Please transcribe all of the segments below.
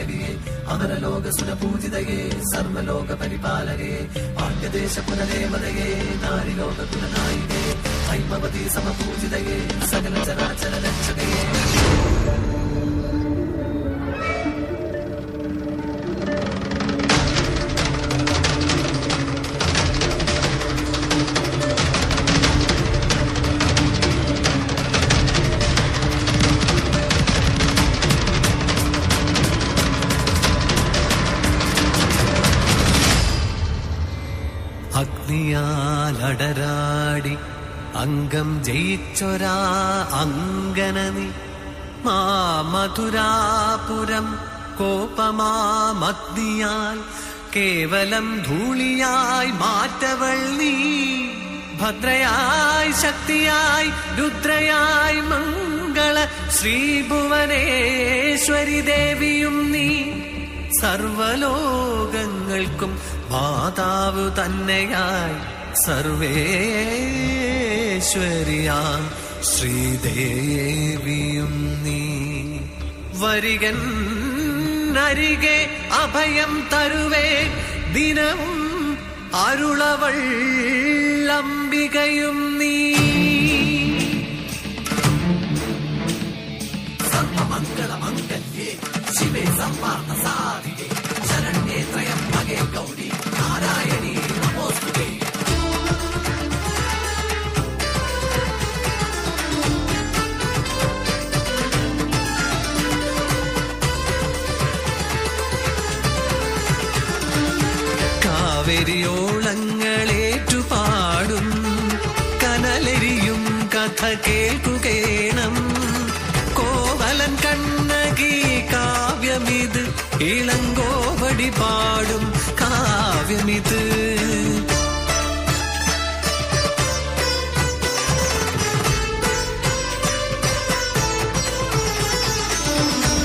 ജാഹ്നവിയെ അമരലോക സുരപൂജിതയെ സർവലോക പരിപാലകയെ പാണ്ഡ്യദേശ പുനരേമതയെ നാരിലോക കുലനായികയെ ഹൈമവതി സമപൂജിതയെ സകല ചരാചര രക്ഷകയെ. അഗ്നിയാലടരാടി അംഗം ജയിച്ചൊരാ അങ്കനനി മധുരാപുരം കോപമാമഗ്നിയാൽ കേവലം ധൂളിയായി മാറ്റവൾ നീ. ഭദ്രയായി ശക്തിയായി രുദ്രയായി മംഗള ശ്രീഭുവനേശ്വരി ദേവിയും നീ. സർവലോകങ്ങൾക്കും മാതാവ് തന്നെയായി സർവേശ്വരിയാം ശ്രീദേവിയും നീ. വരികൻ അരികെ അഭയം തരുവേ ദിനവും അരുളവൾ അംബികയും നീ. സർവമംഗളമംഗല്യേ ശിവേ സർവാർത്ഥ സാധികേ ശരണ്യേ ത്രയംബകേ ഗൗരി നാരായണീ നമോസ്തുതേ. കാവേരിയോളങ്ങളേറ്റുപാടും കനലെരിയും കഥ കേൾക്കുകേണം. കോവലൻ കണ്ണകി കാവ്യമിത് ഇളങ്കോവടി പാടും കാവ്യമിത്.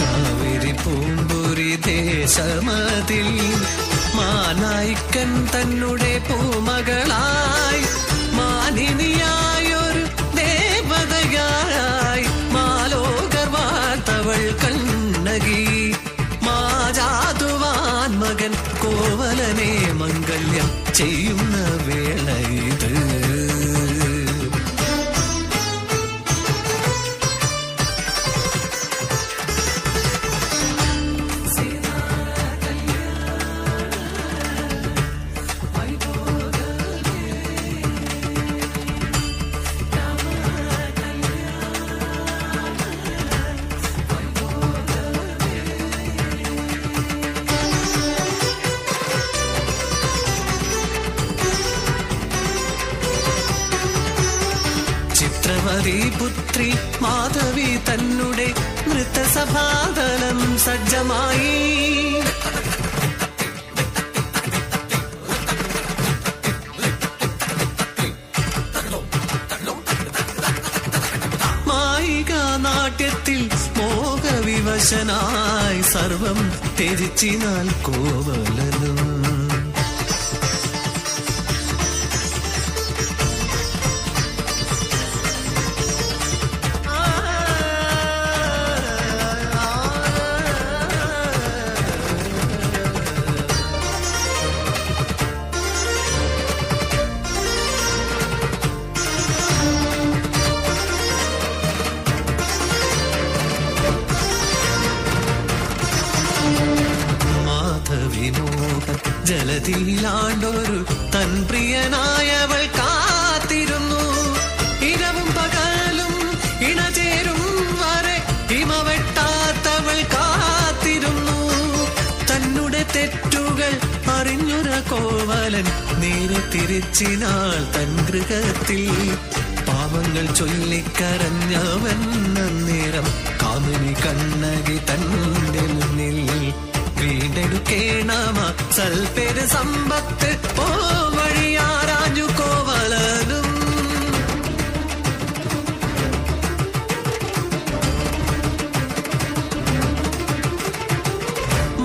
കാവേരി പൂമ്പുരി ദേശമതിൽ മാനായിക്കൻ തന്നെ പൂമകളായി മാനിനിയായൊരു ദേവതയായി മാലോകർ വാർത്തവൾ കണ്ണകി. മാജാതുവാൻ മകൻ കോവലനെ മംഗല്യം ചെയ്യുന്ന വേള ഇത്. പുത്രി മാധവി തന്നെ നൃത്തസഭാതലം സജ്ജമായി. മായിക നാട്യത്തിൽ മോഹവിവശനായി സർവം ത്യജിച്ചിനാൽ കോവലനും. ജലതിയിലാണ്ടൊരു തൻ പ്രിയനായവൾ കാത്തിരുന്നു. ഇരവും പകലും ഇണചേരും വരെ ഹിമവെട്ടാത്തവൾ കാത്തിരുന്നു. തന്നെ തെറ്റുകൾ അറിഞ്ഞൊര കോവലൻ നേരെ തിരിച്ചിനാൾ തൻ ഗൃഹത്തിൽ. പാവങ്ങൾ ചൊല്ലിക്കരഞ്ഞവൻ അന്നേരം കാമിനി കണ്ണകി തന്റെ മുന്നിൽ. വീണ്ടെടുക്കേണമ സൽപേര് സമ്പത്ത് വഴിയാരാഞ്ഞു കോവലനും.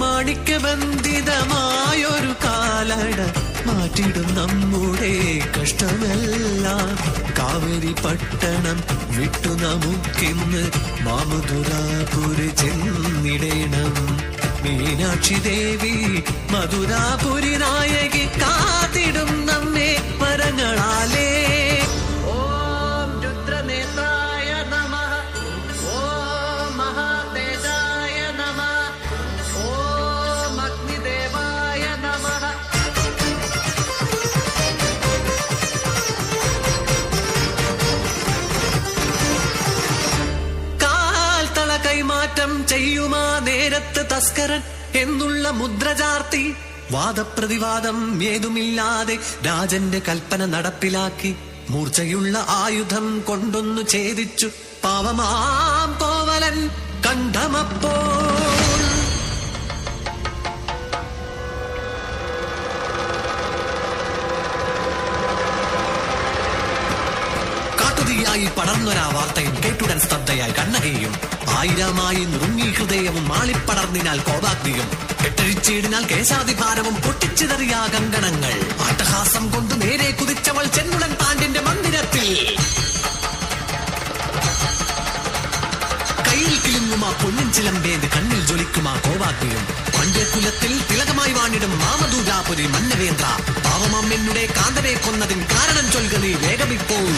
മാണിക്യബന്ധിതമായൊരു കാലട മാറ്റിടും നമ്മുടെ കഷ്ടമെല്ലാം. കാവേരി പട്ടണം വിട്ടു നമുക്കിന്ന് മാമധുരാപുരി ചെന്നിടേണം. മീനാക്ഷി ദേവി മധുരാപുരി നായകി കാത്തിടും നമ്മെ വരങ്ങളാലേ. ഓം രുദ്രനേത്രായ നമഃ, ഓം മഹാതേജായ നമഃ, ഓം അഗ്നിദേവായ നമഃ. കൈമാറ്റം ചെയ്യുമാ നേരത്ത് തസ്കരൻ എന്നുള്ള മുദ്ര ചാർത്തി വാദപ്രതിവാദം ഏതുമില്ലാതെ രാജന്റെ കൽപ്പന നടപ്പിലാക്കി മൂർച്ചയുള്ള ആയുധം കൊണ്ടൊന്നു ഛേദിച്ചു പാവമാം കോവലൻ കണ്ഠമപ്പോൾ. കാട്ടുതീയായി പടർന്നൊരാ വാർത്തയും കേട്ടുടൻ സ്തബ്ധയായി കണ്ണകയും. ആയിരമായി നുറുങ്ങി ഹൃദയവും മാളിപ്പടർന്നിനാൽ കോപാഗ്നിയും കെട്ടഴിച്ചീടിനാൽ കേശാതിഭാരവും പൊട്ടിച്ചിതറിയാ കങ്കണങ്ങൾ. ആട്ടഹാസം കൊണ്ട് നേരെ കുതിച്ചവൾ ചെന്നുടൻ പാണ്ഡ്യന്റെ മന്ദിരത്തിൽ. കയ്യിൽ കിലുങ്ങുമാ പൊന്നിൻ ചിലമ്പേത് കണ്ണിൽ ജ്വലിക്കുമാ കോപാഗ്നിയും. പാണ്ഡ്യകുലത്തിൽ തിലകമായി വാണിടും മാമധൂരാപുരി മന്നവേന്ദ്ര, പാവമാം എന്നുടെ കാന്തനെ കൊന്നതിന് കാരണം ചൊൽക നീ വേഗമിപ്പോൾ.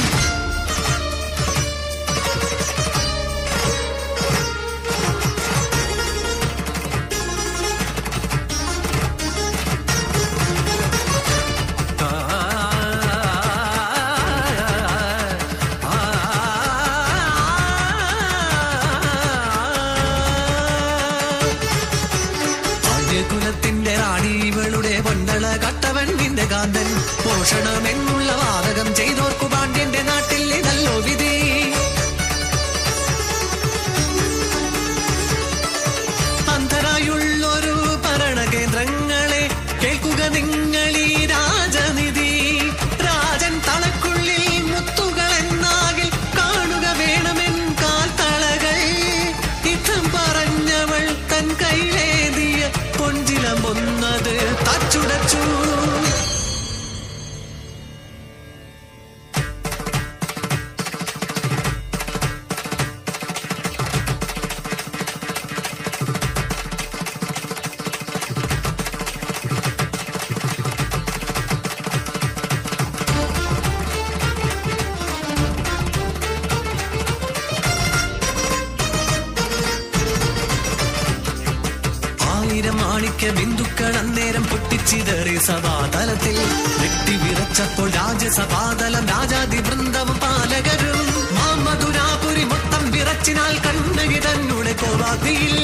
കുലത്തിന്റെ റാണി ഇവളുടെ പൊന്നള കട്ടവൻ നിന്റെ കാന്തൻ പോഷണമെന്നുള്ള വാദകം ചെയ്തോർക്കു പാണ്ഡ്യന്റെ നാട്ടിൽ ഇതല്ലോ വിധി. അന്ധരായുള്ളൊരു ഭരണകേന്ദ്രങ്ങളെ കേൾക്കുക നിങ്ങളീ രാജനിധി. രാജൻ തളക്കുള്ളിൽ മുത്തുകൾ എന്നാകിൽ കാണുക വേണമെൻ കാൽത്തളകൾ. ഇത്തം പറഞ്ഞവൾ തൻ കൈലേതിയ പൊഞ്ചിലമ്പൊന്നത് തച്ചുടച്ചു. മാണിക്യ ബിന്ദുക്കൾ അന്നേരം പൊട്ടിച്ചിതറി സഭാതലത്തിൽ. വെട്ടിവിറച്ചപ്പോൾ രാജ്യസഭാതലം രാജാതി വൃന്ദവും പാലകരും. മധുരാപുരി മൊത്തം വിറച്ചിനാൽ കണ്ണകി തന്നെ കോപാഗ്നിയിൽ.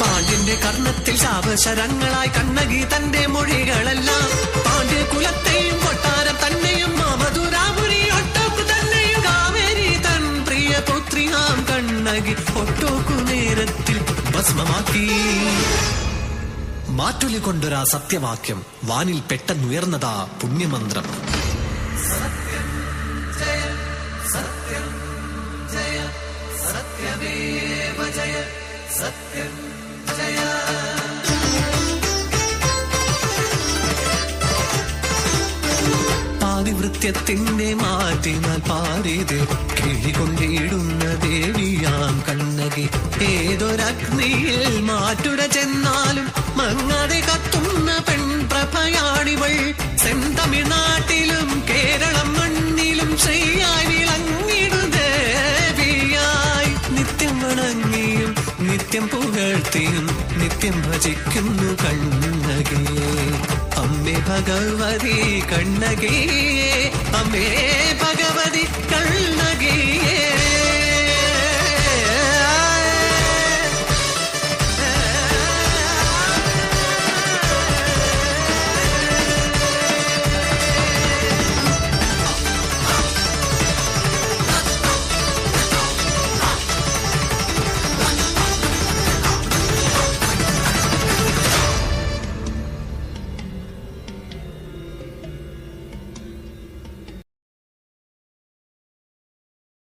പാണ്ഡ്യന്റെ കർണത്തിൽ ശാപശരങ്ങളായി കണ്ണകി തന്റെ മൊഴികളെല്ലാം. പാണ്ഡ്യകുലത്തെയും കൊട്ടാരം തന്നെയും മധുരാപുരി ഒട്ടോക്കു തന്നെയും കാവേരി തൻ പ്രിയ പുത്രിയാം കണ്ണകി ഒട്ടോക്കു നേരത്തിൽ ഭസ്മമാക്കി. മാറ്റൊലി കൊണ്ടൊരാ സത്യവാക്യം വാനിൽ പെട്ടെന്നുയർന്നതാ പുണ്യമന്ത്രം. സത്യം ജയ സത്യം ജയ സത്യമേവ ജയ സത്യം ജയ. പാതിവൃത്യത്തിന്റെ മാറ്റിനാൽ പാരിത് കിളികൊണ്ടിടുന്ന ദേവിയാം കണ്ണകി. ഏതൊരഗ്നിയിൽ മാറ്റുര ചെന്നാലും മങ്ങാതെ കത്തുന്ന പെൺപ്രഭയാണിവൾ. സെന്തമിഴ്നാട്ടിലും കേരളം മണ്ണിലും ശ്രീയായി വിളങ്ങിടു ദേവിയായി. നിത്യം വണങ്ങിയും നിത്യം പുകഴ്ത്തിയും നിത്യം ഭജിക്കുന്നു കണ്ണകിയെ. അമ്മേ ഭഗവതി കണ്ണകിയേ, അമ്മേ ഭഗവതി കണ്ണകിയേ.